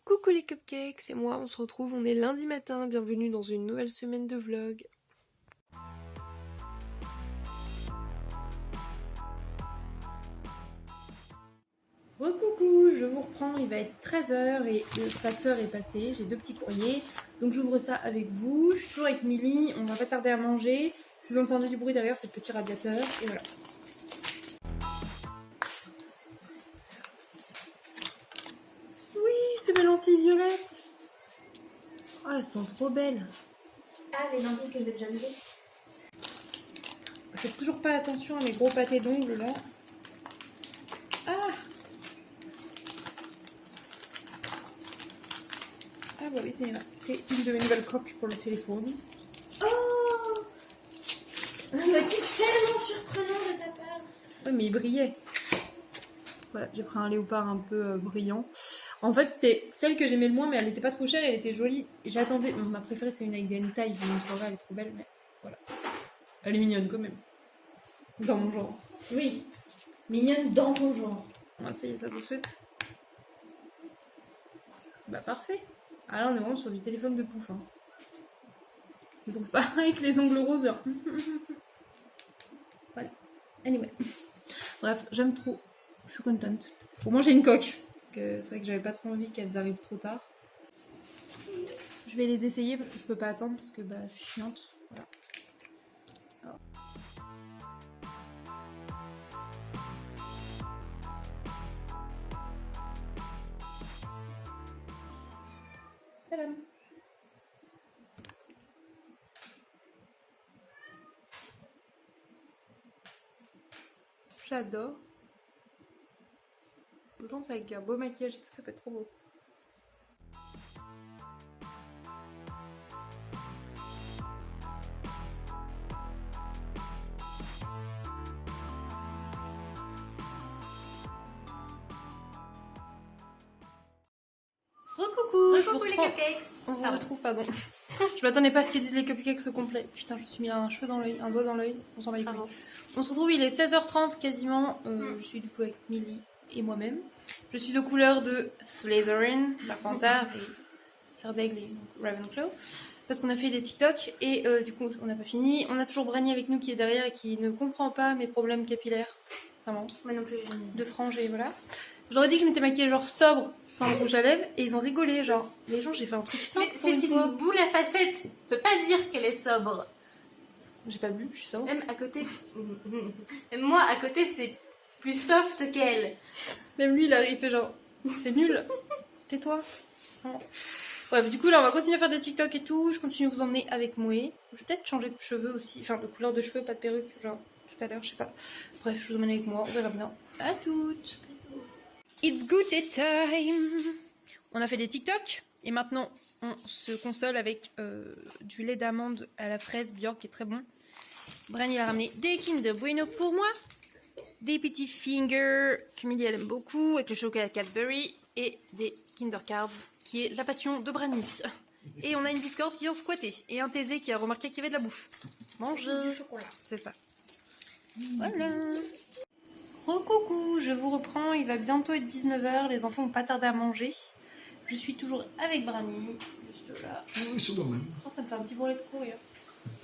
Coucou les cupcakes, c'est moi, on se retrouve, on est lundi matin, bienvenue dans une nouvelle semaine de vlog. Recoucou, je vous reprends, il va être 13h et le facteur est passé, j'ai deux petits courriers, donc j'ouvre ça avec vous. Je suis toujours avec Milly, on va pas tarder à manger. Si vous entendez du bruit derrière, c'est le petit radiateur, et voilà. Oui, c'est mes lentilles violettes. Oh, elles sont trop belles. Ah, les lentilles que je vais déjà lever. Faites toujours pas attention à mes gros pâtés d'ongles là. Ah bah oui, c'est une de mes nouvelles coques pour le téléphone. Oh, un motif tellement surprenant de ta part. Oui, mais il brillait. Voilà, j'ai pris un léopard un peu brillant. En fait, c'était celle que j'aimais le moins, mais elle n'était pas trop chère, elle était jolie. J'attendais. Ma préférée, c'est une avec des hentai, je vous montrerai, elle est trop belle, mais voilà. Elle est mignonne quand même. Dans mon genre. Oui, mignonne dans ton genre. Ah, ça y est, ça vous souhaite. Bah, parfait. Ah là, on est vraiment sur du téléphone de pouf. Hein. Je trouve pas avec les ongles roses. Genre. Voilà. Anyway. Bref, j'aime trop. Je suis contente. Pour moi, j'ai une coque. Parce que c'est vrai que j'avais pas trop envie qu'elles arrivent trop tard. Je vais les essayer parce que je peux pas attendre parce que bah, je suis chiante. Voilà. Alors. Tadam. J'adore. Je pense avec un beau maquillage et tout, ça peut être trop beau. Recoucou, je vous Coucou les retrouve. cupcakes. On vous Pardon. retrouve, pardon. Je m'attendais pas à ce qu'ils disent les cupcakes au complet. Putain, je me suis mis un cheveu dans l'œil, un doigt dans l'œil. On s'en va les couilles. On se retrouve, il est 16h30 quasiment. Je suis du coup avec Milly et moi-même. Je suis aux couleurs de Slytherin, Serpentard et Serdaigle et Ravenclaw. Parce qu'on a fait des TikTok et du coup on n'a pas fini. On a toujours Brani avec nous qui est derrière et qui ne comprend pas mes problèmes capillaires. Vraiment. Moi non plus, j'ai De franges et voilà. J'aurais dit que je m'étais maquillée genre sobre, sans rouge à lèvres, et ils ont rigolé, genre, les gens, j'ai fait un truc simple pour c'est une fois. une boule à facettes. On peut pas dire qu'elle est sobre. J'ai pas bu, je suis sobre. Même à côté. Même moi, à côté, c'est plus soft qu'elle. Même lui, il fait genre, c'est nul, tais-toi. Vraiment. Bref, du coup, là, on va continuer à faire des TikTok et tout. Je continue à vous emmener avec Moé. Je vais peut-être changer de cheveux aussi, enfin, de couleur de cheveux, pas de perruque, genre, tout à l'heure, je sais pas. Bref, je vous emmène avec moi, on verra bien. À toutes. It's good time. On a fait des TikTok et maintenant on se console avec du lait d'amande à la fraise Björk qui est très bon. Bren il a ramené des Kinder Bueno pour moi, des petits fingers que Milly elle aime beaucoup avec le chocolat Cadbury et des Kinder Cards qui est la passion de Brani. Et on a une Discord qui est en squatté et un TZ qui a remarqué qu'il y avait de la bouffe. Mange Du chocolat. C'est ça. Voilà. Recoucou, je vous reprends, il va bientôt être 19h, les enfants n'ont pas tardé à manger. Je suis toujours avec Brani, juste là. Ils sont dans le même. Oh, ça me fait un petit bruit de courir.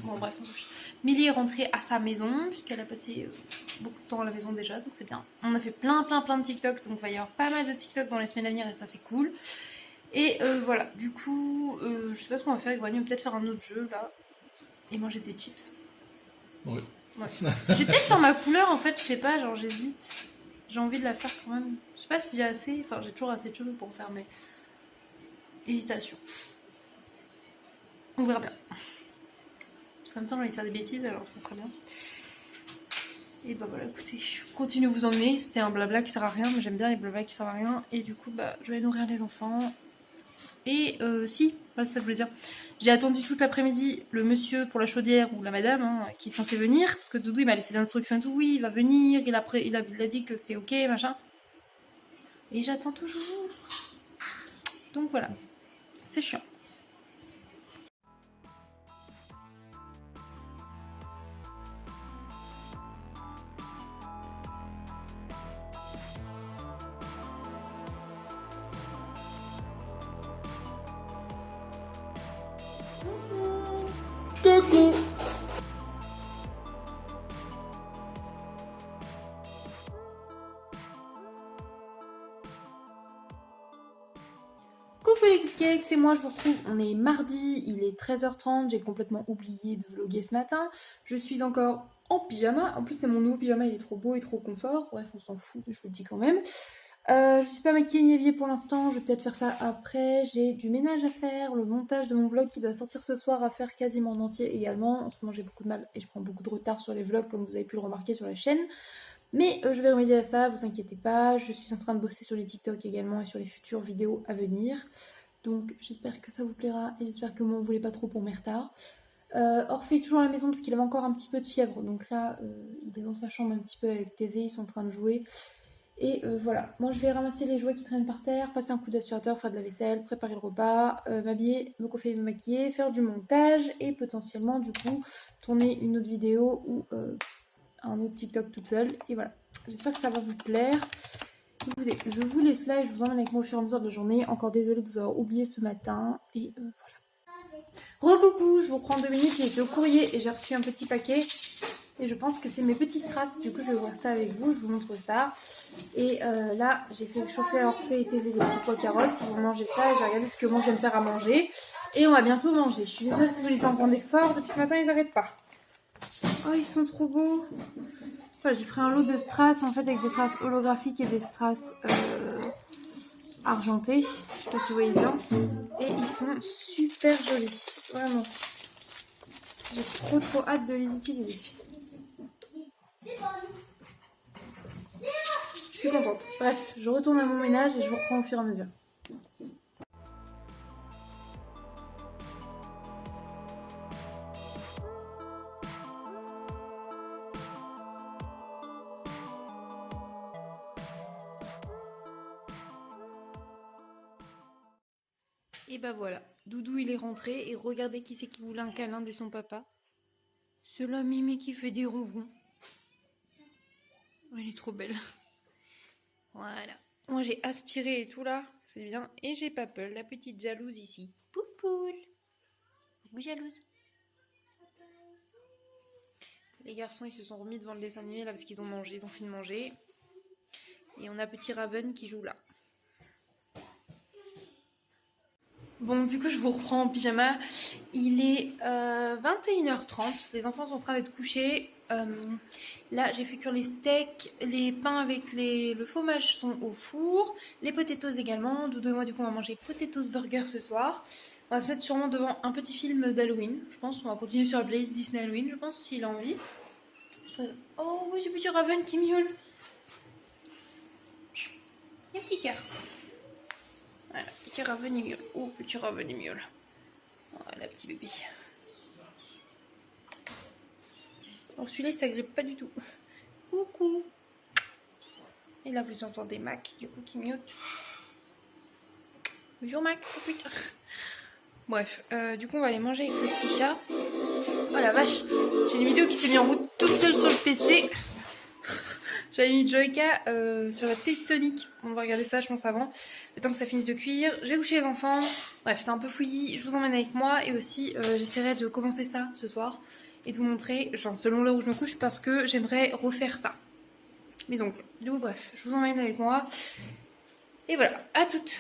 Bon bref, on s'en fiche. Milly est rentrée à sa maison, puisqu'elle a passé beaucoup de temps à la maison déjà, donc c'est bien. On a fait plein de TikTok, donc il va y avoir pas mal de TikTok dans les semaines à venir, et ça c'est cool. Et voilà, du coup, je sais pas ce qu'on va faire avec Brani, on va peut-être faire un autre jeu là, et manger des chips. Ouais. Ouais. Je vais peut-être faire ma couleur en fait, je sais pas, genre j'hésite. J'ai envie de la faire quand même. Je sais pas si j'ai assez, enfin j'ai toujours assez de cheveux pour faire, mais hésitation. On verra bien. Parce qu'en même temps j'ai envie de faire des bêtises, alors ça serait bien. Et bah voilà, écoutez, je continue à vous emmener. C'était un blabla qui sert à rien, mais j'aime bien les blabla qui servent à rien. Et du coup, bah je vais nourrir les enfants. Et si, voilà, c'est ça que je voulais dire. J'ai attendu toute l'après-midi le monsieur pour la chaudière ou la madame hein, qui est censé venir. Parce que Doudou il m'a laissé l'instruction et tout. Oui, il va venir. Il a dit que c'était ok, machin. Et j'attends toujours. Donc voilà. C'est chiant. Coucou. Coucou les cupcakes, c'est moi, je vous retrouve. On est mardi, il est 13h30, j'ai complètement oublié de vlogger ce matin. Je suis encore en pyjama, en plus c'est mon nouveau pyjama, il est trop beau et trop confort. Bref, on s'en fout, mais je vous le dis quand même. Je suis pas maquillée ni habillée pour l'instant, je vais peut-être faire ça après. J'ai du ménage à faire, le montage de mon vlog qui doit sortir ce soir à faire quasiment en entier également. En ce moment j'ai beaucoup de mal et je prends beaucoup de retard sur les vlogs comme vous avez pu le remarquer sur la chaîne. Mais je vais remédier à ça, vous inquiétez pas, je suis en train de bosser sur les TikTok également et sur les futures vidéos à venir. Donc j'espère que ça vous plaira et j'espère que m'en voulez pas trop pour mes retards. Orphée est toujours à la maison parce qu'il avait encore un petit peu de fièvre, donc là il est dans sa chambre un petit peu avec Thésée, ils sont en train de jouer. Et voilà, moi je vais ramasser les jouets qui traînent par terre, passer un coup d'aspirateur, faire de la vaisselle, préparer le repas, m'habiller, me coiffer, me maquiller, faire du montage et potentiellement du coup tourner une autre vidéo ou un autre TikTok toute seule. Et voilà, j'espère que ça va vous plaire. Écoutez, je vous laisse là et je vous emmène avec moi au fur et à mesure de la journée. Encore désolée de vous avoir oublié ce matin. Et voilà. Recoucou, je vous reprends 2 minutes, j'ai été au courrier et j'ai reçu un petit paquet. Et je pense que c'est mes petits strass, du coup je vais voir ça avec vous, je vous montre ça. Et là, j'ai fait chauffer à Orphée et Thésée des petits pois carottes, ils vont manger ça et je vais regarder ce que moi je vais me faire à manger. Et on va bientôt manger. Je suis désolée si vous les entendez fort, depuis ce matin ils n'arrêtent pas. Oh, ils sont trop beaux. Voilà, j'ai pris un lot de strass en fait avec des strass holographiques et des strass argentés. Je sais pas si vous voyez bien. Et ils sont super jolis. Vraiment. J'ai trop hâte de les utiliser. Je suis contente. Bref, je retourne à mon ménage et je vous reprends au fur et à mesure. Et bah voilà, Doudou il est rentré et regardez qui c'est qui voulait un câlin de son papa. C'est la Mimi qui fait des ronrons. Oh, elle est trop belle. Voilà. Moi j'ai aspiré et tout là, ça fait bien. Et j'ai Papel, la petite jalouse ici. Poupoule. Oui jalouse. Les garçons ils se sont remis devant le dessin animé là parce qu'ils ont mangé, ils ont fini de manger. Et on a petit Raven qui joue là. Bon, du coup, je vous reprends en pyjama. Il est 21h30. Les enfants sont en train d'être couchés. Là, j'ai fait cuire les steaks. Les pains avec le fromage sont au four. Les potatoes également. Doudou et moi, du coup, on va manger potatoes burger ce soir. On va se mettre sûrement devant un petit film d'Halloween. Je pense qu'on va continuer sur la playlist Disney Halloween, je pense, s'il a envie. Oh, oui, j'ai petit Raven qui miaule. Il y a un petit cœur. Voilà, petit Raven il miaule. Oh, petit Raven il miaule. Voilà, petit bébé. Alors celui-là, il s'agrippe pas du tout. Coucou. Et là, vous entendez Mac, du coup, qui miaule. Bonjour Mac. Oh putain. Bref, du coup, on va aller manger avec le petit chat. Oh la vache. J'ai une vidéo qui s'est mise en route toute seule sur le PC. J'avais mis Joyka sur la tectonique. On va regarder ça, je pense, avant. Le temps que ça finisse de cuire. Je vais coucher les enfants. Bref, c'est un peu fouillis. Je vous emmène avec moi. Et aussi, j'essaierai de commencer ça ce soir. Et de vous montrer, enfin, selon l'heure où je me couche, parce que j'aimerais refaire ça. Mais donc, du coup, bref, je vous emmène avec moi. Et voilà, à toutes.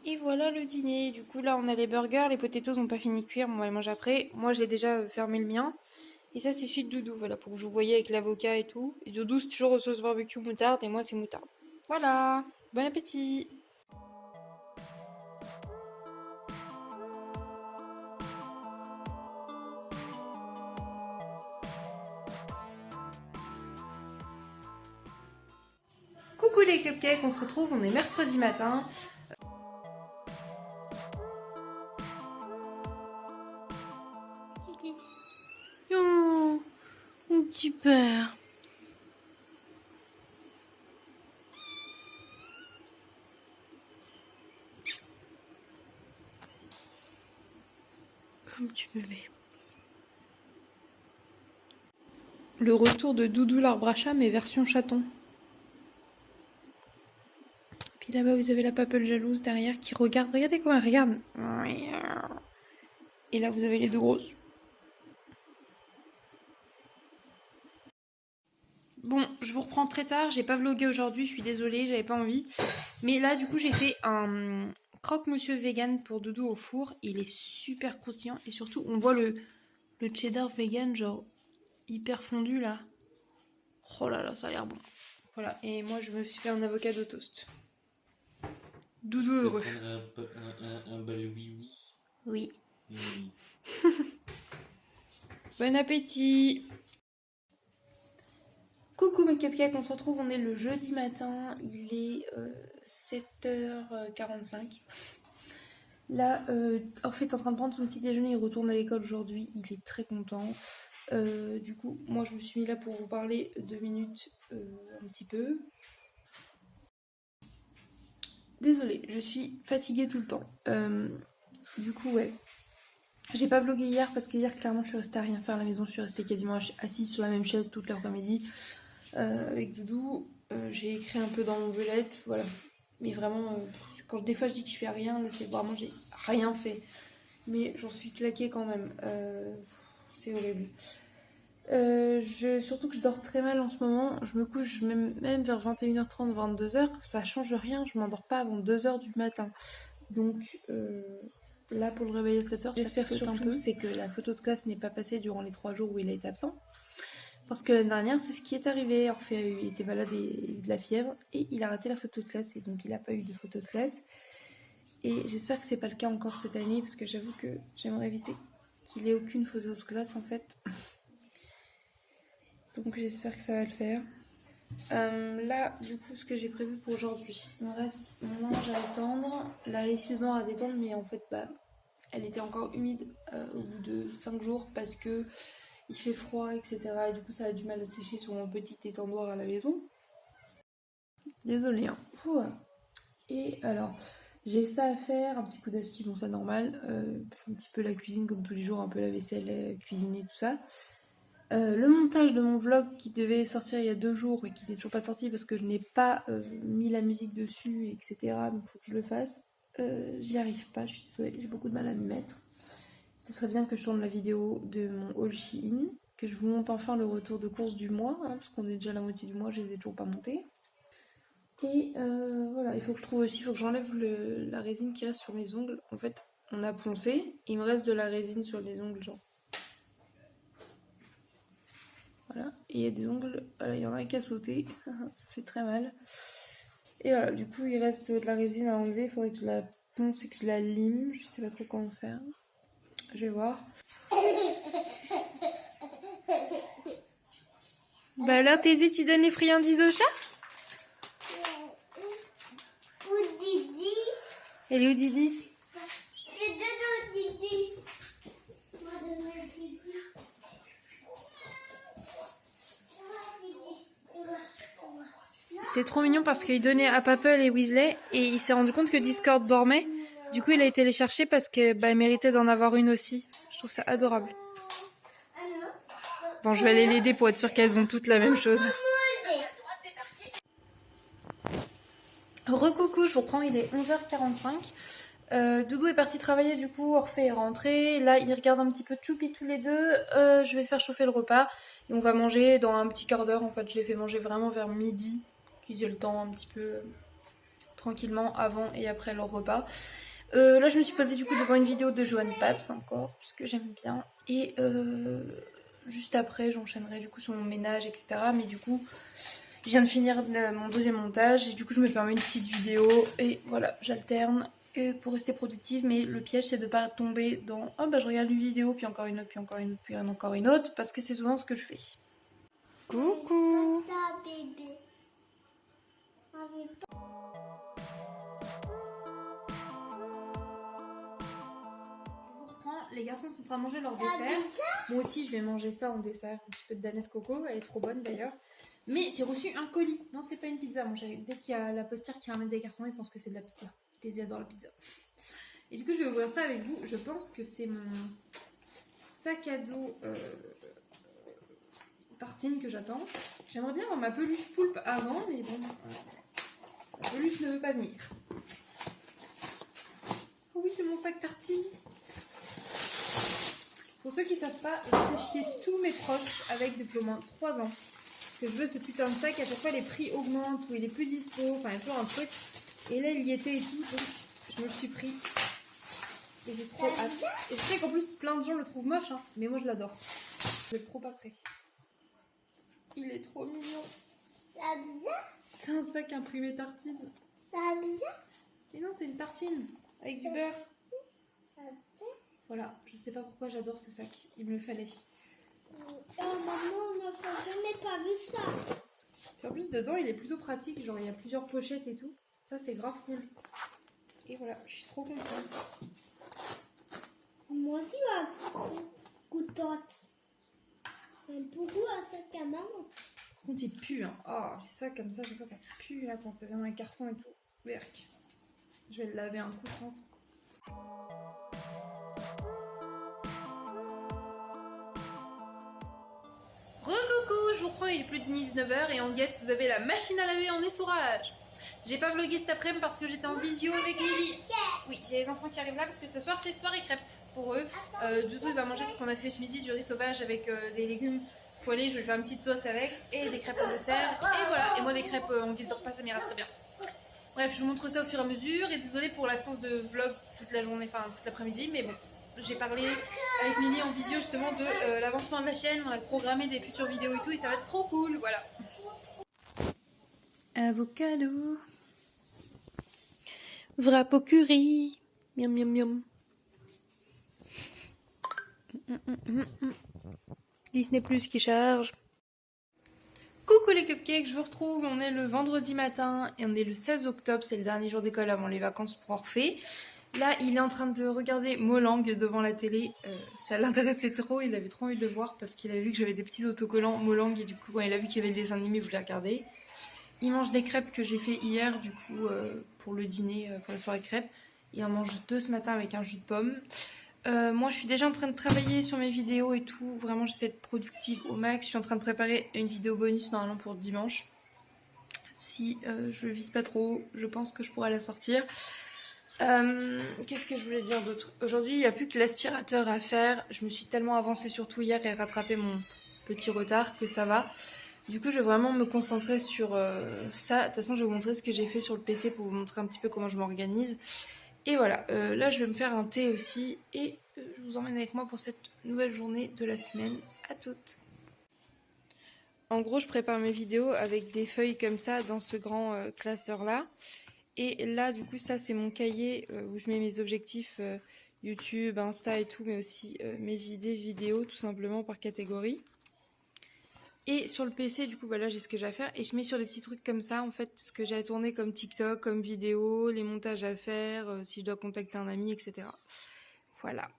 Et voilà le dîner. Du coup, là, on a les burgers. Les potatoes n'ont pas fini de cuire. On va les manger après. Moi, je l'ai déjà fermé le mien. Et ça, c'est celui de Doudou, voilà, pour que je vous voyez avec l'avocat et tout. Et Doudou, c'est toujours sauce barbecue moutarde, et moi, c'est moutarde. Voilà, bon appétit! Coucou les cupcakes, on se retrouve, on est mercredi matin. Kiki. Oh, mon petit père. Un petit bébé. Le retour de Doudou l'arbre à chat, mais version chaton. Puis là-bas, vous avez la papelle jalouse derrière qui regarde. Regardez comment elle regarde. Et là, vous avez les deux grosses. Bon, je vous reprends très tard. J'ai pas vlogué aujourd'hui. Je suis désolée, j'avais pas envie. Mais là, du coup, j'ai fait un croque-monsieur vegan pour Doudou au four. Il est super croustillant. Et surtout, on voit le cheddar vegan, genre hyper fondu là. Oh là là, ça a l'air bon. Voilà, et moi je me suis fait un avocado toast. Doudou heureux. Un bel oui-oui. Oui. Oui. Bon appétit. Coucou mes cupcakes, on se retrouve, on est le jeudi matin, il est 7h45. Là, Orphée est en train de prendre son petit déjeuner, il retourne à l'école aujourd'hui, il est très content. Du coup, moi je me suis mis là pour vous parler 2 minutes un petit peu. Désolée, je suis fatiguée tout le temps. Du coup, ouais. J'ai pas vlogué hier parce que hier, clairement, je suis restée à rien faire à la maison. Je suis restée quasiment assise sur la même chaise toute l'après-midi avec Doudou. J'ai écrit un peu dans mon belette, voilà. Mais vraiment, quand des fois je dis que je fais rien, là c'est vraiment j'ai rien fait. Mais j'en suis claquée quand même. C'est horrible. Surtout que je dors très mal en ce moment. Je me couche même vers 21h30, 22h. Ça change rien. Je m'endors pas avant 2h du matin. Donc là, pour le réveiller à 7h, j'espère surtout c'est que la photo de classe n'est pas passée durant les 3 jours où il a été absent. Parce que l'année dernière, c'est ce qui est arrivé. Orphée était malade et a eu de la fièvre. Et il a raté la photo de classe. Et donc, il n'a pas eu de photo de classe. Et j'espère que c'est pas le cas encore cette année. Parce que j'avoue que j'aimerais éviter qu'il ait aucune photo de classe en fait. Donc j'espère que ça va le faire. Là, du coup, ce que j'ai prévu pour aujourd'hui, il me reste mon linge à étendre, la lessive noire à détendre, mais en fait, elle était encore humide au bout de 5 jours parce que il fait froid, etc. Et du coup, ça a du mal à sécher sur mon petit étendoir à la maison. Désolée, hein. Ouh. Et alors, j'ai ça à faire, un petit coup d'aspi, bon ça normal, un petit peu la cuisine comme tous les jours, un peu la vaisselle, cuisiner, tout ça. Le montage de mon vlog qui devait sortir il y a 2 jours et qui n'est toujours pas sorti parce que je n'ai pas mis la musique dessus, etc. Donc il faut que je le fasse. J'y arrive pas, je suis désolée, j'ai beaucoup de mal à m'y mettre. Ça serait bien que je tourne la vidéo de mon haul Shein, que je vous monte enfin le retour de course du mois, hein, parce qu'on est déjà à la moitié du mois, je les ai toujours pas montés. Et voilà, il faut que je trouve aussi, il faut que j'enlève la résine qui reste sur mes ongles. En fait, on a poncé, et il me reste de la résine sur les ongles, genre. Voilà, et il y a des ongles, voilà, il y en a un qui a sauté, ça fait très mal. Et voilà, du coup il reste de la résine à enlever, il faudrait que je la ponce et que je la lime, je sais pas trop comment faire. Je vais voir. Bah là, Thésée, tu donnes les friandises au chat? Où Didi? Elle est où Didis? Je donne au Didi. Moi, donne au Didi. C'est trop mignon parce qu'il donnait à Papel et Weasley et il s'est rendu compte que Discord dormait. Du coup, il a été les chercher parce que elle méritait d'en avoir une aussi. Je trouve ça adorable. Bon, je vais aller l'aider pour être sûre qu'elles ont toutes la même chose. Recoucou, je vous reprends, il est 11h45. Doudou est parti travailler, du coup, Orphée est rentré. Là, ils regardent un petit peu Choupi tous les deux. Je vais faire chauffer le repas. Et on va manger dans un petit quart d'heure. En fait, je les fais manger vraiment vers midi. Qu'ils aient le temps un petit peu tranquillement avant et après leur repas. Là, je me suis posée du coup devant une vidéo de Joanne Paps encore, parce que j'aime bien. Et juste après, j'enchaînerai du coup sur mon ménage, etc. Mais du coup, je viens de finir mon deuxième montage et du coup, je me permets une petite vidéo. Et voilà, j'alterne pour rester productive. Mais le piège, c'est de ne pas tomber dans « Oh bah je regarde une vidéo, puis encore une autre, puis encore une autre, puis encore une autre », parce que c'est souvent ce que je fais. Coucou. Les garçons sont en train de manger leur dessert. Moi aussi, je vais manger ça en dessert. Un petit peu de danette coco. Elle est trop bonne d'ailleurs. Mais j'ai reçu un colis. Non, c'est pas une pizza. Mon chéri. Dès qu'il y a la postière qui ramène des cartons, ils pensent que c'est de la pizza. Ils adorent la pizza. Et du coup, je vais ouvrir ça avec vous. Je pense que c'est mon sac à dos tartine que j'attends. J'aimerais bien avoir ma peluche poulpe avant, mais bon. La peluche ne veut pas venir. Oh oui, c'est mon sac tartine. Pour ceux qui ne savent pas, je fais chier tous mes proches avec depuis au moins 3 ans. Que je veux ce putain de sac, à chaque fois les prix augmentent ou il est plus dispo, enfin il y a toujours un truc. Et là il y était et tout, donc je me le suis pris. Et j'ai trop hâte. Et je sais qu'en plus plein de gens le trouvent moche, hein, mais moi je l'adore. Je vais être trop après. Il est trop mignon. C'est bizarre. C'est un sac imprimé tartine. C'est bizarre. Mais non, c'est une tartine avec du beurre. Voilà, je sais pas pourquoi j'adore ce sac. Il me le fallait. Maman, on n'a jamais pas vu ça. Et en plus, dedans, il est plutôt pratique. Genre, il y a plusieurs pochettes et tout. Ça, c'est grave cool. Et voilà, je suis trop contente. Moi aussi, ma coutante. C'est un peu goût à sac à maman. Par contre, il pue. Hein. Oh, les sacs comme ça, je sais pas, ça pue là quand ça vient dans un carton et tout. Berk. Je vais le laver un coup, je pense. Re-coucou, je vous reprends, il est plus de 19h et en guest, vous avez la machine à laver en essorage. J'ai pas vlogué cet après-midi parce que j'étais en visio avec Milly. Oui, j'ai les enfants qui arrivent là parce que ce soir c'est soirée crêpes pour eux. Du coup, il va manger ce qu'on a fait ce midi, du riz sauvage avec des légumes poêlés. Je vais faire une petite sauce avec et des crêpes en dessert. Et voilà, et moi des crêpes en guise de repas, ça m'ira très bien. Bref, je vous montre ça au fur et à mesure et désolée pour l'absence de vlog toute la journée, enfin toute l'après-midi, mais bon. J'ai parlé avec Milly en visio justement de l'avancement de la chaîne, on a programmé des futures vidéos et tout et ça va être trop cool, voilà. Avocado. Wrap au curry. Miam miam miam. Disney Plus qui charge. Coucou les cupcakes, je vous retrouve, on est le vendredi matin et on est le 16 octobre, c'est le dernier jour d'école avant les vacances pour Orphée. Là, il est en train de regarder Molang devant la télé. Ça l'intéressait trop, il avait trop envie de le voir parce qu'il avait vu que j'avais des petits autocollants Molang et du coup, quand il a vu qu'il y avait le dessin animé, il voulait regarder. Il mange des crêpes que j'ai fait hier, du coup, pour le dîner, pour la soirée crêpes. Il en mange 2 ce matin avec un jus de pomme. Moi, je suis déjà en train de travailler sur mes vidéos et tout. Vraiment, j'essaie d'être productive au max. Je suis en train de préparer une vidéo bonus normalement pour dimanche. Si je vise pas trop, je pense que je pourrai la sortir. Qu'est-ce que je voulais dire d'autre? Aujourd'hui, il n'y a plus que l'aspirateur à faire. Je me suis tellement avancée surtout hier et rattrapé mon petit retard que ça va. Du coup, je vais vraiment me concentrer sur ça. De toute façon, je vais vous montrer ce que j'ai fait sur le PC pour vous montrer un petit peu comment je m'organise. Et voilà, là, je vais me faire un thé aussi. Et je vous emmène avec moi pour cette nouvelle journée de la semaine. À toutes. En gros, je prépare mes vidéos avec des feuilles comme ça dans ce grand classeur-là. Et là, du coup, ça, c'est mon cahier où je mets mes objectifs YouTube, Insta et tout, mais aussi mes idées vidéo, tout simplement par catégorie. Et sur le PC, du coup, bah là, j'ai ce que j'ai à faire. Et je mets sur des petits trucs comme ça, en fait, ce que j'ai à tourner comme TikTok, comme vidéo, les montages à faire, si je dois contacter un ami, etc. Voilà.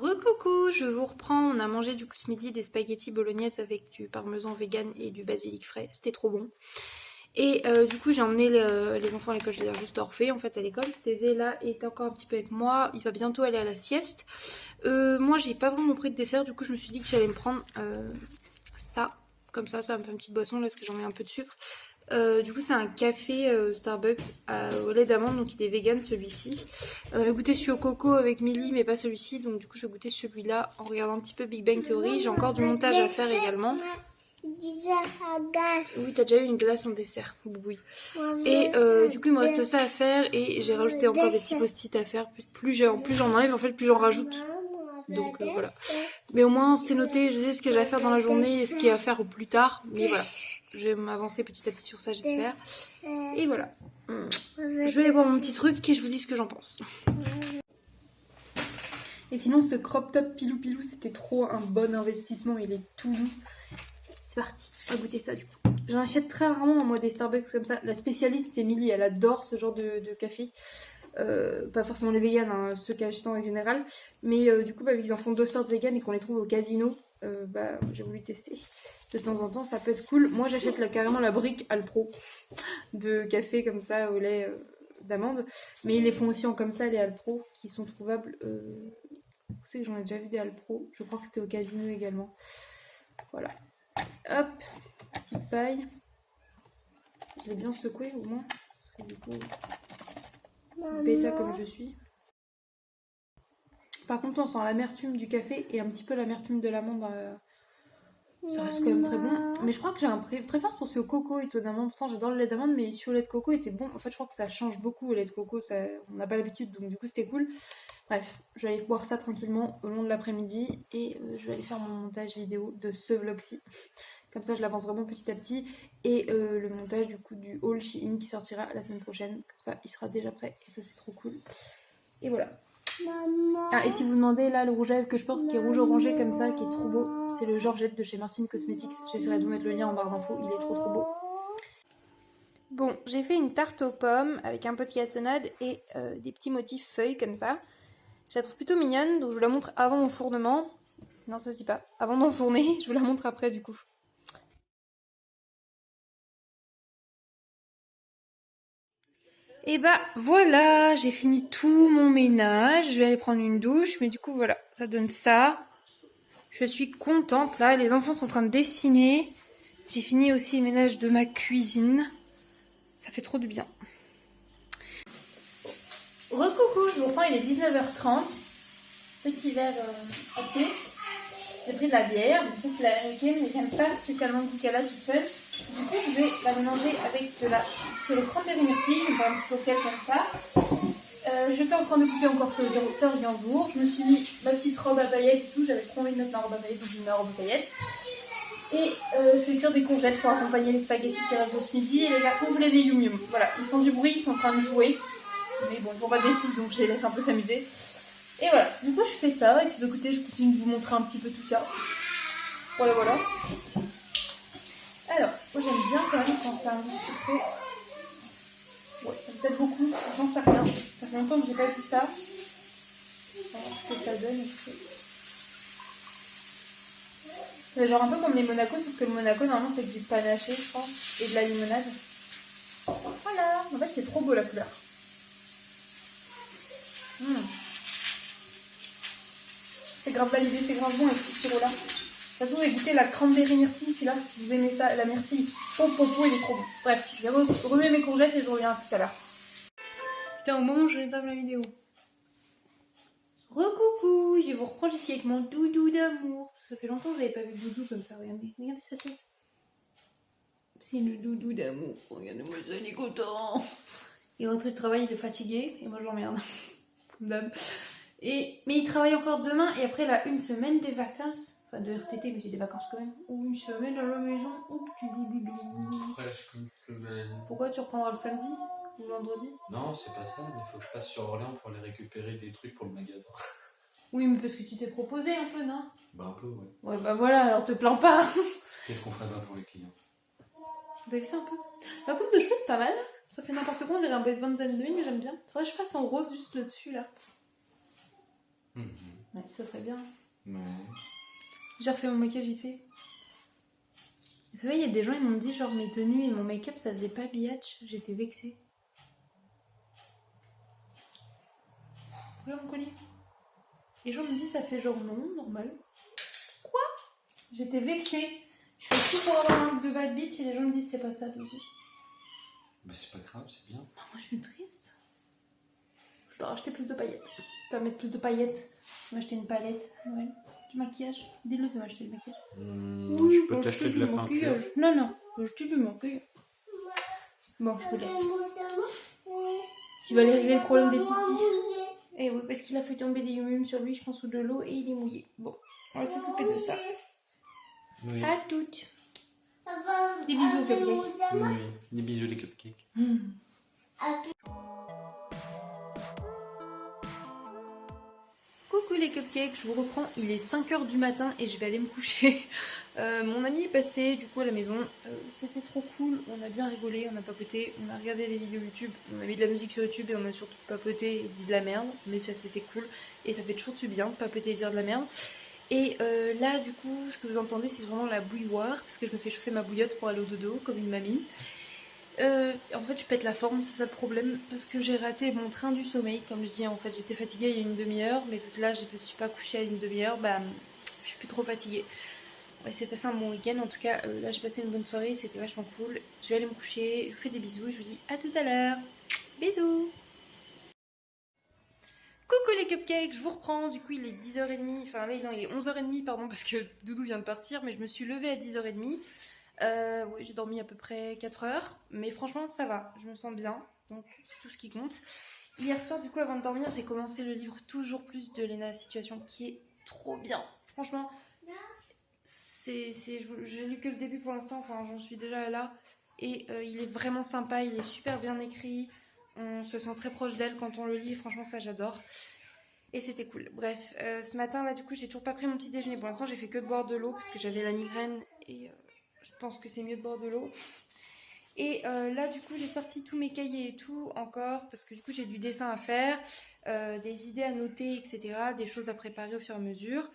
Recoucou, je vous reprends. On a mangé du coup ce midi des spaghettis bolognaise avec du parmesan vegan et du basilic frais. C'était trop bon. Et du coup j'ai emmené les enfants à l'école, je veux dire juste Orphée en fait à l'école. Tédé là est encore un petit peu avec moi, il va bientôt aller à la sieste. Moi j'ai pas vraiment pris de dessert, du coup je me suis dit que j'allais me prendre ça. Comme ça va me faire une petite boisson là parce que j'en mets un peu de sucre. Du coup c'est un café Starbucks au lait d'amande, donc il est vegan celui-ci. On avait goûté celui au coco avec Milly mais pas celui-ci, donc du coup je vais goûter celui-là en regardant un petit peu Big Bang Theory. J'ai encore du montage à faire également. Oui, t'as déjà eu une glace en dessert, oui. Et du coup il me reste ça à faire et j'ai rajouté encore des petits post-it à faire. Plus j'en enlève en fait plus j'en rajoute. Donc voilà. Mais au moins c'est noté, je sais ce que j'ai à faire dans la journée et ce qu'il y a à faire au plus tard. Mais voilà, je vais m'avancer petit à petit sur ça j'espère. Et voilà. Je vais aller voir mon petit truc et je vous dis ce que j'en pense. Et sinon ce crop top pilou pilou c'était trop un bon investissement, il est tout doux. C'est parti, on va goûter ça du coup. J'en achète très rarement moi des Starbucks comme ça. La spécialiste c'est Milly, elle adore ce genre de café. Pas forcément les véganes, hein, ceux qui achètent en général. Mais du coup, vu qu'ils en font 2 sortes véganes et qu'on les trouve au casino, j'ai voulu tester. De temps en temps, ça peut être cool. Moi, j'achète carrément la brique Alpro de café comme ça au lait d'amande. Mais ils les font aussi en comme ça, les Alpro, qui sont trouvables. Vous savez que j'en ai déjà vu des Alpro. Je crois que c'était au casino également. Voilà. Hop, petite paille. Je l'ai bien secoué au moins. Parce que du coup, bêta comme je suis. Par contre, on sent l'amertume du café et un petit peu l'amertume de l'amande. Ça reste quand même très bon. Mais je crois que j'ai un préférence pour celui au coco étonnamment. Pourtant, j'adore le lait d'amande, mais celui au lait de coco était bon. En fait, je crois que ça change beaucoup au lait de coco. On n'a pas l'habitude, donc du coup, c'était cool. Bref, je vais aller boire ça tranquillement au long de l'après-midi et je vais aller faire mon montage vidéo de ce vlog-ci. Comme ça, je l'avance vraiment petit à petit. Et le montage du coup du haul Shein qui sortira la semaine prochaine. Comme ça, il sera déjà prêt et ça, c'est trop cool. Et voilà. Maman. Ah, et si vous demandez, là, le rouge à lèvres que je porte, qui est rouge orangé comme ça, qui est trop beau, c'est le Georgette de chez Martine Cosmetics. J'essaierai de vous mettre le lien en barre d'infos, il est trop beau. Bon, j'ai fait une tarte aux pommes avec un peu de cassonade et des petits motifs feuilles comme ça. Je la trouve plutôt mignonne, donc je vous la montre avant l'enfournement. Non, ça se dit pas. Avant d'enfourner, je vous la montre après du coup. Et voilà, j'ai fini tout mon ménage. Je vais aller prendre une douche, mais du coup voilà, ça donne ça. Je suis contente là, les enfants sont en train de dessiner. J'ai fini aussi le ménage de ma cuisine. Ça fait trop du bien. Recoucou, je vous reprends, il est 19h30. Petit verre à pied. J'ai pris de la bière, donc ça c'est la Heineken, mais j'aime pas spécialement le goût qu'elle a toute seule. Du coup, je vais la mélanger avec de la sirop cranberry myrtille, je vais faire un petit cocktail comme ça. J'étais en train de goûter encore ce Serge Gainsbourg. Je me suis mis ma petite robe à paillettes et tout. J'avais trop envie de mettre ma robe à paillettes, donc j'ai mis ma robe à paillettes. Et je vais cuire des courgettes pour accompagner les spaghettis qui restent de ce midi. Et les garçons voulaient des yum yum. Voilà, ils font du bruit, ils sont en train de jouer. Mais bon, ils font pas de bêtises, donc je les laisse un peu s'amuser. Et voilà, du coup je fais ça. Et puis de côté, je continue de vous montrer un petit peu tout ça. Voilà, voilà. Alors, moi j'aime bien quand même quand c'est un goût sucré. Ouais, ça fait peut-être beaucoup, j'en sais rien. Ça fait longtemps que j'ai pas vu ça. On va voir ce que ça donne. C'est genre un peu comme les Monaco, sauf que le Monaco normalement c'est du panaché, je crois, et de la limonade. Voilà, en fait c'est trop beau la couleur. C'est grave validé, c'est grave bon avec ce sirop là. De toute façon, j'ai goûté la cranberry myrtille, celui-là, si vous aimez ça, la myrtille. Oh, il est trop bon. Bref, je vais remuer mes courgettes et je reviens tout à l'heure. Putain, au moment où je rétame la vidéo. Recoucou, je vous reprends ici avec mon doudou d'amour. Ça fait longtemps que vous n'avez pas vu le doudou comme ça, regardez. Regardez sa tête. C'est le doudou d'amour. Regardez-moi ça, il est content. Il est rentré de travail, il est fatigué, et moi je l'emmerde. Comme d'hab. Mais il travaille encore demain, et après il a une semaine des vacances. Enfin, de RTT, mais j'ai des vacances quand même. Ou une semaine à la maison. Oh, petit doudou. Presque une semaine. Pourquoi tu reprendras le samedi ou le vendredi? Non, c'est pas ça, mais il faut que je passe sur Orléans pour aller récupérer des trucs pour le magasin. Oui, mais parce que tu t'es proposé un peu, non? Bah, un peu, ouais. Ouais, bah voilà, alors te plains pas. Qu'est-ce qu'on ferait pas pour les clients? Vous avez vu ça un peu? La coupe de cheveux, c'est pas mal. Ça fait n'importe quoi, on dirait un Boys Band Nuit, mais j'aime bien. Faudrait que je fasse en rose juste le dessus, là. Ouais, ça serait bien. Ouais. J'ai refait mon maquillage vite fait. Vous savez, il y a des gens, ils m'ont dit, genre, mes tenues et mon make-up, ça faisait pas biatch. J'étais vexée. Regarde mon collier. Les gens me disent, ça fait genre non, normal. Quoi? J'étais vexée. Je fais tout pour avoir un look de bad bitch et les gens me disent, c'est pas ça, le look. Bah, c'est pas grave, c'est bien. Ah, moi, je suis triste. Je dois racheter plus de paillettes. Je dois mettre plus de paillettes. Je vais acheter une palette. Noël. Du maquillage. Dis-le, tu vas acheter du maquillage. Je peux t'acheter de la peinture. Non, non. Je vais acheter du maquillage. Bon, je vous laisse. Je vais aller régler le problème des titis. Et oui, parce qu'il a fait tomber des yum sur lui, je pense, ou de l'eau, et il est mouillé. Bon, on va s'occuper de ça. Oui. À toutes. Des bisous, cupcakes. Oui, des bisous, les cupcakes. Coucou les cupcakes, je vous reprends, il est 5h du matin et je vais aller me coucher. Mon ami est passé du coup à la maison, c'était trop cool, on a bien rigolé, on a papoté, on a regardé des vidéos YouTube, on a mis de la musique sur YouTube et on a surtout papoté et dit de la merde, mais ça c'était cool et ça fait toujours du bien de papoter et dire de la merde. Et là du coup ce que vous entendez c'est vraiment la bouilloire parce que je me fais chauffer ma bouillotte pour aller au dodo comme une mamie. En fait je pète la forme, c'est ça le problème parce que j'ai raté mon train du sommeil comme je dis. En fait j'étais fatiguée il y a une demi-heure mais vu que là je me suis pas couchée à une demi-heure, bah je suis plus trop fatiguée. Ouais, c'est passé un bon week-end en tout cas. Là j'ai passé une bonne soirée, c'était vachement cool. Je vais aller me coucher, je vous fais des bisous et je vous dis à tout à l'heure. Bisous. Coucou les cupcakes, je vous reprends. Du coup il est 10h30, enfin là non, il est 11h30 pardon parce que Doudou vient de partir, mais je me suis levée à 10h30. Oui, j'ai dormi à peu près 4 heures, mais franchement ça va, je me sens bien, donc c'est tout ce qui compte. Hier soir du coup avant de dormir j'ai commencé le livre Toujours plus de Léna Situation qui est trop bien. Franchement, j'ai lu que le début pour l'instant, enfin j'en suis déjà là, et il est vraiment sympa, il est super bien écrit, on se sent très proche d'elle quand on le lit, franchement ça j'adore. Et c'était cool. Bref, ce matin là du coup j'ai toujours pas pris mon petit déjeuner, pour l'instant j'ai fait que de boire de l'eau parce que j'avais la migraine et je pense que c'est mieux de boire de l'eau. Et là du coup j'ai sorti tous mes cahiers et tout encore parce que du coup j'ai du dessin à faire, des idées à noter, etc. Des choses à préparer au fur et à mesure.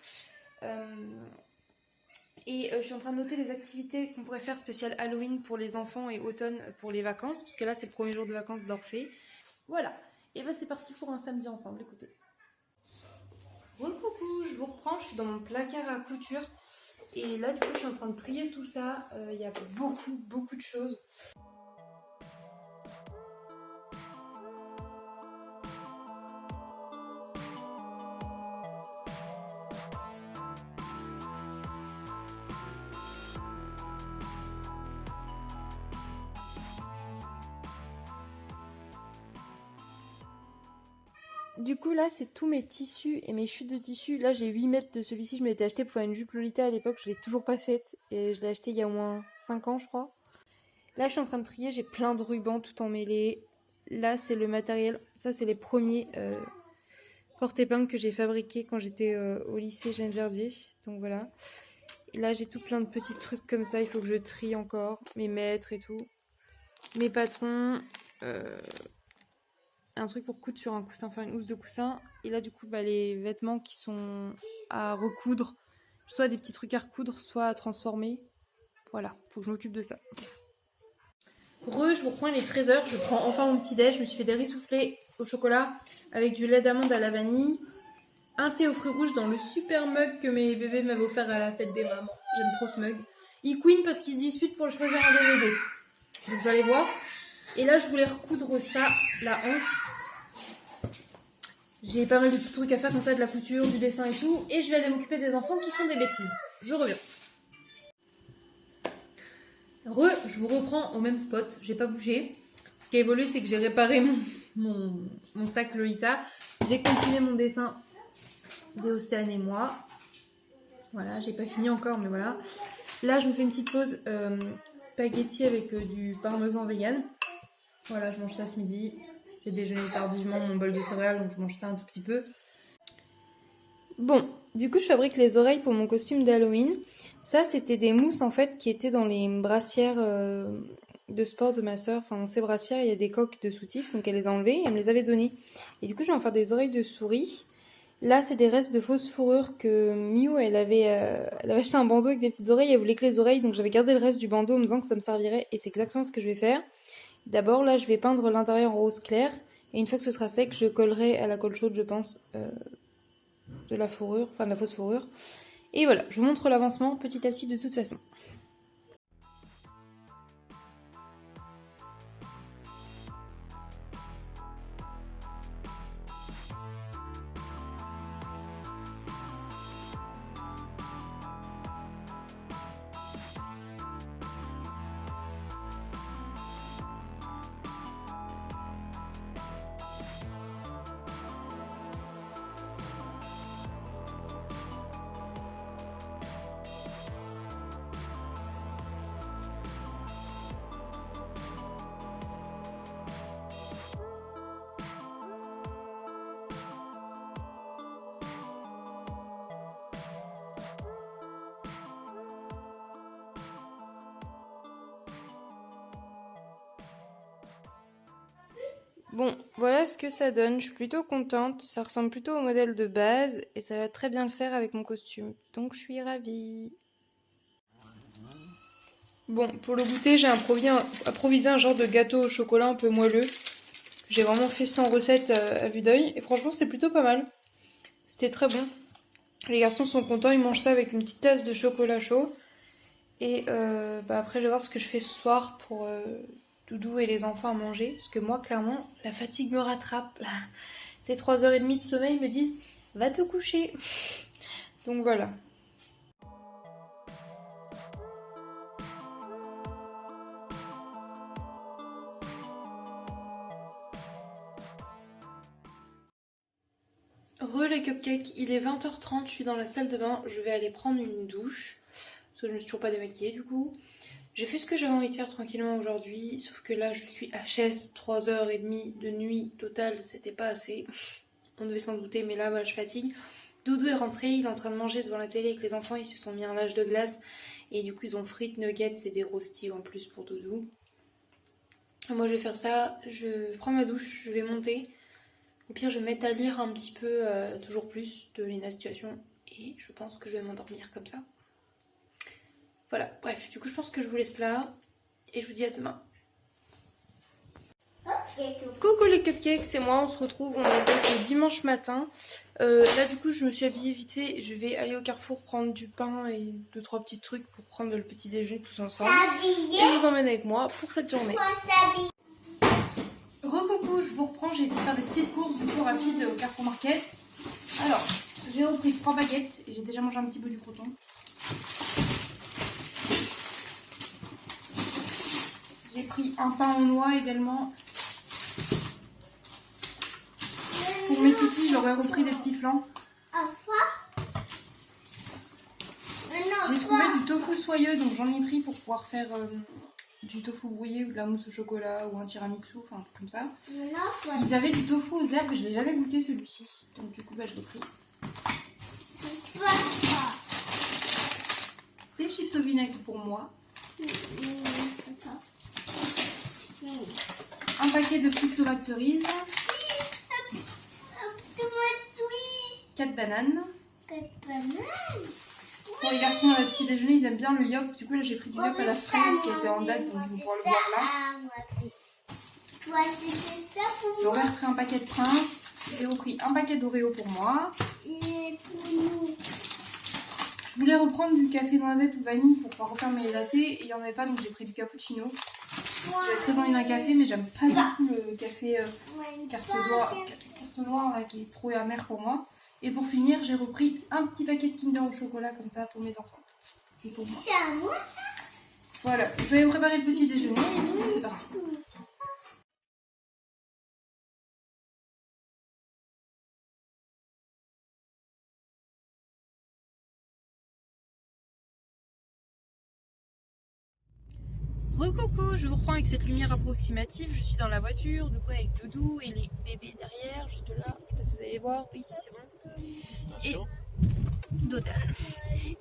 Et je suis en train de noter les activités qu'on pourrait faire spécial Halloween pour les enfants et automne pour les vacances, puisque là c'est le premier jour de vacances d'Orphée. Voilà, et ben c'est parti pour un samedi ensemble, écoutez. Coucou, je vous reprends, je suis dans mon placard à couture. Et là du coup je suis en train de trier tout ça, il y a beaucoup de choses. Du coup là c'est tous mes tissus et mes chutes de tissus. Là j'ai 8 mètres de celui-ci, je m'étais acheté pour faire une jupe Lolita à l'époque, je l'ai toujours pas faite. Et je l'ai acheté il y a au moins 5 ans je crois. Là je suis en train de trier, j'ai plein de rubans tout emmêlés. Là c'est le matériel, ça c'est les premiers porte-épingles que j'ai fabriqués quand j'étais au lycée Jeanne Verdier. Donc voilà. Et là j'ai tout plein de petits trucs comme ça, il faut que je trie encore. Mes mètres et tout. Mes patrons. Un truc pour coudre sur un coussin, faire une housse de coussin. Et là du coup bah, les vêtements qui sont à recoudre, soit des petits trucs à recoudre, soit à transformer. Voilà, faut que je m'occupe de ça. Je vous reprends, il est 13h, je prends enfin mon petit déj. Je me suis fait des riz soufflés au chocolat avec du lait d'amande à la vanille, un thé aux fruits rouges dans le super mug que mes bébés m'avaient offert à la fête des mamans. J'aime trop ce mug. Ils queen parce qu'ils se disputent pour le choisir un des bébés. Donc je vais aller voir. Et là je voulais recoudre ça, la hanse. J'ai pas mal de petits trucs à faire comme ça, de la couture, du dessin et tout. Et je vais aller m'occuper des enfants qui font des bêtises. Je reviens. Je vous reprends au même spot, j'ai pas bougé. Ce qui a évolué, c'est que j'ai réparé mon sac Lolita. J'ai continué mon dessin d'Océane et moi. Voilà, j'ai pas fini encore, mais voilà. Là, je me fais une petite pause spaghetti avec du parmesan vegan. Voilà, je mange ça ce midi. J'ai déjeuné tardivement mon bol de céréales, donc je mange ça un tout petit peu. Bon, du coup, je fabrique les oreilles pour mon costume d'Halloween. Ça, c'était des mousses, en fait, qui étaient dans les brassières de sport de ma soeur. Enfin, dans ces brassières, il y a des coques de soutif, donc elle les a enlevées et elle me les avait données. Et du coup, je vais en faire des oreilles de souris. Là, c'est des restes de fausse fourrure que Miu, elle avait acheté un bandeau avec des petites oreilles. Elle voulait que les oreilles, donc j'avais gardé le reste du bandeau en me disant que ça me servirait. Et c'est exactement ce que je vais faire. D'abord, là, je vais peindre l'intérieur en rose clair. Et une fois que ce sera sec, je collerai à la colle chaude, je pense, de la fourrure, enfin de la fausse fourrure. Et voilà, je vous montre l'avancement petit à petit de toute façon. Bon, voilà ce que ça donne. Je suis plutôt contente. Ça ressemble plutôt au modèle de base et ça va très bien le faire avec mon costume. Donc je suis ravie. Bon, pour le goûter, j'ai improvisé un genre de gâteau au chocolat un peu moelleux. J'ai vraiment fait sans recette à vue d'œil. Et franchement, c'est plutôt pas mal. C'était très bon. Les garçons sont contents, ils mangent ça avec une petite tasse de chocolat chaud. Et après, je vais voir ce que je fais ce soir pour Doudou et les enfants à manger. Parce que moi, clairement, la fatigue me rattrape. Les 3h30 de sommeil me disent « Va te coucher !» Donc voilà. Les cupcakes, il est 20h30, je suis dans la salle de bain, je vais aller prendre une douche. Parce que je me suis toujours pas démaquillée du coup. J'ai fait ce que j'avais envie de faire tranquillement aujourd'hui, sauf que là je suis HS, 3h30 de nuit totale, c'était pas assez. On devait s'en douter, mais là voilà, je fatigue. Doudou est rentré, il est en train de manger devant la télé avec les enfants, ils se sont mis un lâche de glace. Et du coup ils ont frites, nuggets et des rostis en plus pour Doudou. Moi je vais faire ça, je prends ma douche, je vais monter. Au pire, je vais me mettre à lire un petit peu, toujours plus, de Lina Situation. Et je pense que je vais m'endormir comme ça. Voilà, bref, du coup, je pense que je vous laisse là. Et je vous dis à demain. Coucou les cupcakes, c'est moi, on se retrouve, on est donc le dimanche matin. Là, du coup, je me suis habillée vite fait. Je vais aller au Carrefour prendre du pain et 2-3 petits trucs pour prendre le petit déjeuner tous ensemble. Et vous emmène avec moi pour cette journée. Recoucou, je vous reprends, j'ai été faire des petites courses du coup rapides au Carrefour Market. Alors, j'ai repris 3 baguettes et j'ai déjà mangé un petit bout du croûton. J'ai pris un pain aux noix également. Pour mes titis, j'aurais repris des petits flancs. J'ai trouvé du tofu soyeux, donc j'en ai pris pour pouvoir faire du tofu brouillé ou de la mousse au chocolat ou un tiramisu, enfin un truc comme ça. Ils avaient du tofu aux herbes, je l'ai jamais goûté celui-ci, donc du coup je l'ai pris. Des chips au vinaigre pour moi. Un paquet de petites tomates cerises. 4 bananes. Pour les garçons à le petit déjeuner, ils aiment bien le yop. Du coup, là, j'ai pris du yop à la fraise qui était en date, donc ils vont pouvoir le boire là. J'aurais repris un paquet de Prince. J'ai repris un paquet d'Oreo pour moi. Je voulais reprendre du café noisette ou vanille pour pouvoir refaire mes lattes. Et il n'y en avait pas, donc j'ai pris du cappuccino. J'avais très envie d'un café, mais j'aime pas du tout le café carte noire là, qui est trop amer pour moi. Et pour finir, j'ai repris un petit paquet de Kinder au chocolat comme ça pour mes enfants. Et pour moi. C'est à moi ça? Voilà, je vais préparer le petit déjeuner et puis c'est parti. Recoucou, je vous reprends avec cette lumière approximative. Je suis dans la voiture, du coup avec Doudou et les bébés derrière, juste là. Je sais pas si vous allez les voir. Oui, si, c'est bon. Et Dodan.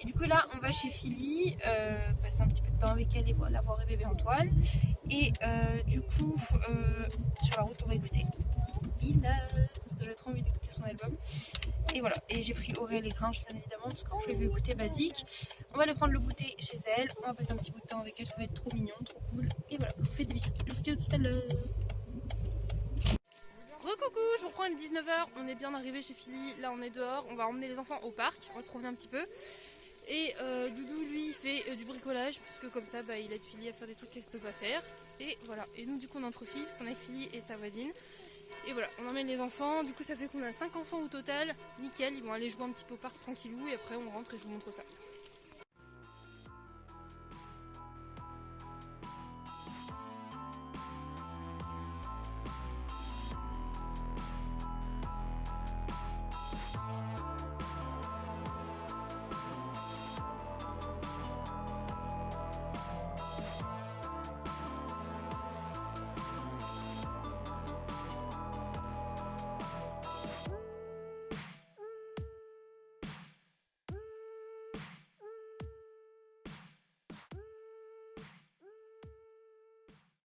Et du coup là, on va chez Philly, passer un petit peu de temps avec elle et la voir et bébé Antoine. Et du coup, sur la route, on va écouter Bilal, parce que j'ai trop envie d'écouter son album. Et voilà, et j'ai pris Aurel et Grinch bien évidemment, parce qu'on fait écouter basique. On va aller prendre le goûter chez elle, on va passer un petit bout de temps avec elle, ça va être trop mignon, trop cool. Et voilà, je vous fais des bisous, je vous dis à tout à l'heure. Recoucou, je vous reprends à 19h, on est bien arrivé chez Philly, là on est dehors, on va emmener les enfants au parc, on va se promener un petit peu. Et Doudou lui il fait du bricolage, parce que comme ça il aide Philly à faire des trucs qu'elle ne peut pas faire. Et voilà, et nous du coup on est entre filles, parce qu'on a Philly et sa voisine. Et voilà, on emmène les enfants, du coup ça fait qu'on a 5 enfants au total, nickel, ils vont aller jouer un petit peu au parc tranquillou et après on rentre et je vous montre ça.